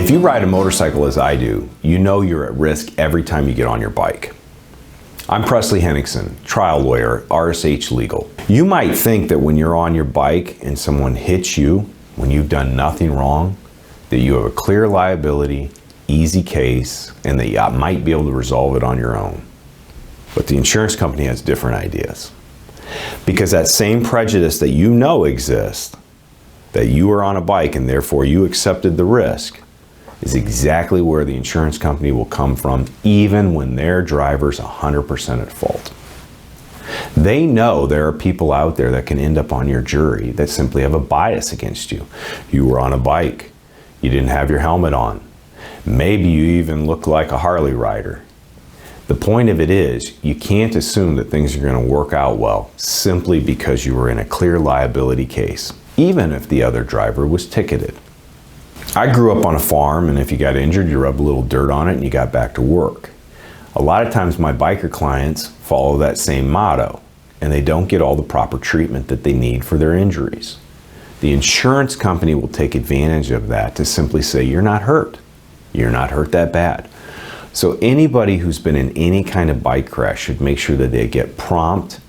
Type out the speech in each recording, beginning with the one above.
If you ride a motorcycle as I do, you know you're at risk every time you get on your bike. I'm Presley Henningsen, trial lawyer, RSH Legal. You might think that when you're on your bike and someone hits you, when you've done nothing wrong, that you have a clear liability, easy case, and that you might be able to resolve it on your own. But the insurance company has different ideas. Because that same prejudice that you know exists, that you are on a bike and therefore you accepted the risk, is exactly where the insurance company will come from, even when their driver's 100% at fault. They know there are people out there that can end up on your jury that simply have a bias against you. You were on a bike, you didn't have your helmet on, maybe you even look like a Harley rider. The point of it is, you can't assume that things are going to work out well simply because you were in a clear liability case, even if the other driver was ticketed. I grew up on a farm, and if you got injured, you rubbed a little dirt on it and you got back to work. A lot of times my biker clients follow that same motto, and they don't get all the proper treatment that they need for their injuries. The insurance company will take advantage of that to simply say, you're not hurt. You're not hurt that bad. So anybody who's been in any kind of bike crash should make sure that they get prompt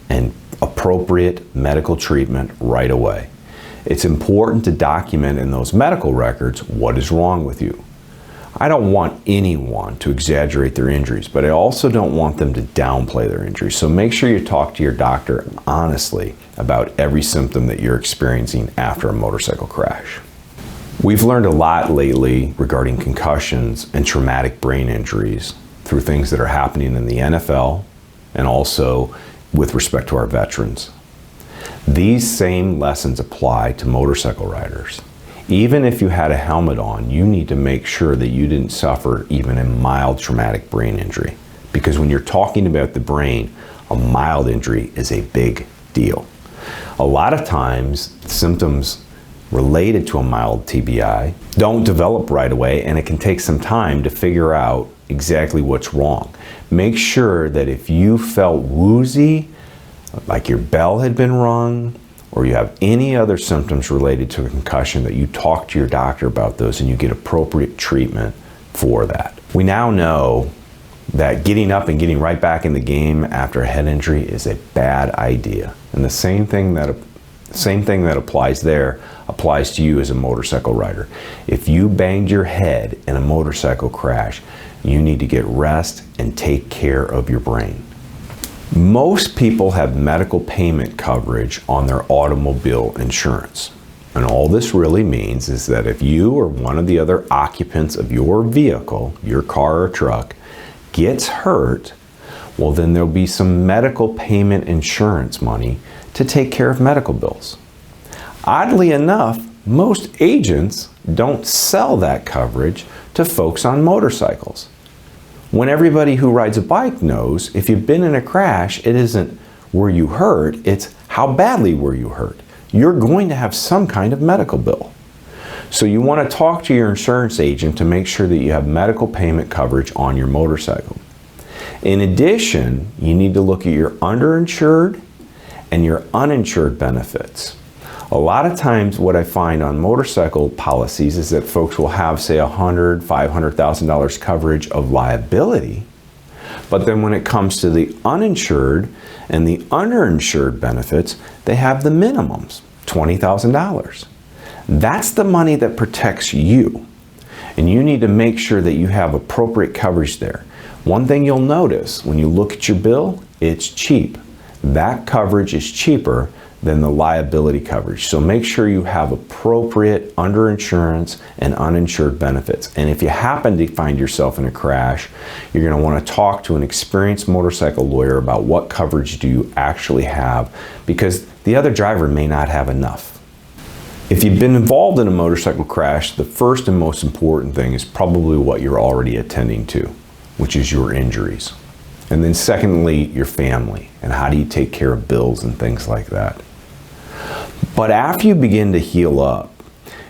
and appropriate medical treatment right away. It's important to document in those medical records what is wrong with you. I don't want anyone to exaggerate their injuries, but I also don't want them to downplay their injuries. So make sure you talk to your doctor honestly about every symptom that you're experiencing after a motorcycle crash. We've learned a lot lately regarding concussions and traumatic brain injuries through things that are happening in the NFL and also with respect to our veterans. These same lessons apply to motorcycle riders. Even if you had a helmet on, you need to make sure that you didn't suffer even a mild traumatic brain injury. Because when you're talking about the brain, a mild injury is a big deal. A lot of times, symptoms related to a mild TBI don't develop right away, and it can take some time to figure out exactly what's wrong. Make sure that if you felt woozy, like your bell had been rung, or you have any other symptoms related to a concussion, that you talk to your doctor about those and you get appropriate treatment for that. We now know that getting up and getting right back in the game after a head injury is a bad idea. And the same thing that applies there applies to you as a motorcycle rider. If you banged your head in a motorcycle crash, you need to get rest and take care of your brain. Most people have medical payment coverage on their automobile insurance. And all this really means is that if you or one of the other occupants of your vehicle, your car or truck, gets hurt, well then there'll be some medical payment insurance money to take care of medical bills. Oddly enough, most agents don't sell that coverage to folks on motorcycles. When everybody who rides a bike knows, if you've been in a crash, it isn't were you hurt, it's how badly were you hurt. You're going to have some kind of medical bill. So you want to talk to your insurance agent to make sure that you have medical payment coverage on your motorcycle. In addition, you need to look at your underinsured and your uninsured benefits. A lot of times what I find on motorcycle policies is that folks will have, say, $100,000, $500,000 coverage of liability, but then when it comes to the uninsured and the underinsured benefits, they have the minimums, $20,000. That's the money that protects you, and you need to make sure that you have appropriate coverage there. One thing you'll notice when you look at your bill, it's cheap. That coverage is cheaper than the liability coverage. So make sure you have appropriate underinsurance and uninsured benefits. And if you happen to find yourself in a crash, you're going to want to talk to an experienced motorcycle lawyer about what coverage do you actually have, because the other driver may not have enough. If you've been involved in a motorcycle crash, the first and most important thing is probably what you're already attending to, which is your injuries. And then secondly, your family, and how do you take care of bills and things like that. But after you begin to heal up,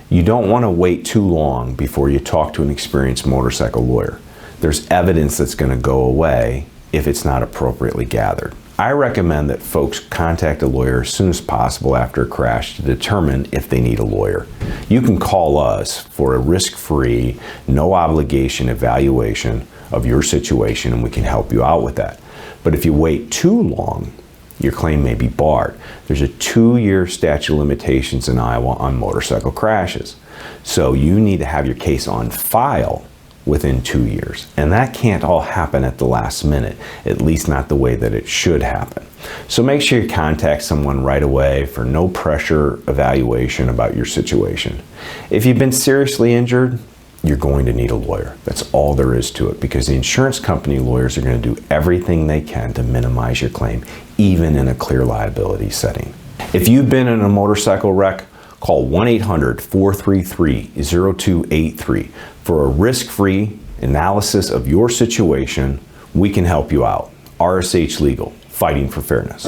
you don't want to wait too long before you talk to an experienced motorcycle lawyer. There's evidence that's going to go away if it's not appropriately gathered. I recommend that folks contact a lawyer as soon as possible after a crash to determine if they need a lawyer. You can call us for a risk-free, no obligation evaluation of your situation, and we can help you out with that. But if you wait too long, your claim may be barred. There's a 2-year statute of limitations in Iowa on motorcycle crashes. So you need to have your case on file within 2 years. And that can't all happen at the last minute, at least not the way that it should happen. So make sure you contact someone right away for no pressure evaluation about your situation. If you've been seriously injured, you're going to need a lawyer. That's all there is to it, because the insurance company lawyers are going to do everything they can to minimize your claim, even in a clear liability setting. If you've been in a motorcycle wreck, call 1-800-433-0283 for a risk-free analysis of your situation. We can help you out. RSH Legal, fighting for fairness.